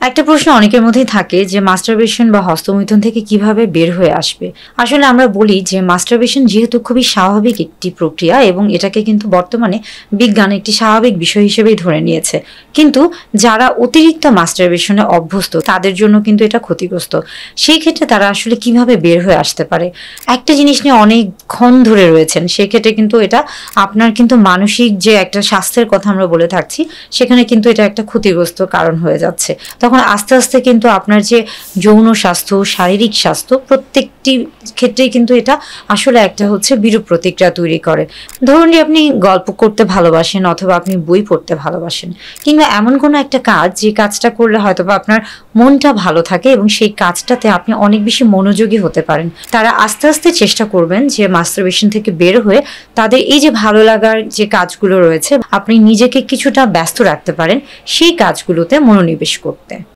একটা প্রশ্ন অনেকের মধ্যেই থাকে যে মাস্টারবেশন বা হস্তমৈথুন থেকে কিভাবে বের হয়ে আসবে। আসলে আমরা বলি যে মাস্টারবেশন যেহেতু খুবই স্বাভাবিক একটি প্রক্রিয়া এবং এটাকে কিন্তু বর্তমানে বিজ্ঞান একটি স্বাভাবিক বিষয় হিসেবেই ধরে নিয়েছে, কিন্তু যারা অতিরিক্ত মাস্টারবেশনে অভ্যস্ত তাদের জন্য কিন্তু এটা ক্ষতিগ্রস্ত। সেই ক্ষেত্রে তারা আসলে কিভাবে বের হয়ে আসতে পারে, একটা জিনিস নিয়ে অনেকক্ষণ ধরে রয়েছেন, সেক্ষেত্রে কিন্তু এটা আপনার কিন্তু মানসিক যে একটা স্বাস্থ্যের কথা আমরা বলে থাকছি সেখানে কিন্তু এটা একটা ক্ষতিগ্রস্ত কারণ হয়ে যাচ্ছে। তখন আস্তে আস্তে কিন্তু আপনার যে যৌন স্বাস্থ্য, শারীরিক স্বাস্থ্য প্রত্যেকটি ক্ষেত্রেই কিন্তু এটা আসলে একটা বিরূপ প্রতিক্রিয়া তৈরি করে। ধরুন যে আপনি গল্প করতে ভালোবাসেন অথবা আপনি বই পড়তে ভালোবাসেন, কিংবা এমন কোনো একটা কাজ যে কাজটা করলে হয়তো বা আপনার মনটা ভালো থাকে এবং সেই কাজটাতে আপনি অনেক বেশি মনোযোগী হতে পারেন। তারা আস্তে আস্তে চেষ্টা করবেন যে মাস্টারবেশন থেকে বের হয়ে তাদের এই যে ভালো লাগার যে কাজগুলো রয়েছে, আপনি নিজেকে কিছুটা ব্যস্ত রাখতে পারেন সেই কাজগুলোতে মনোনিবেশ করতে।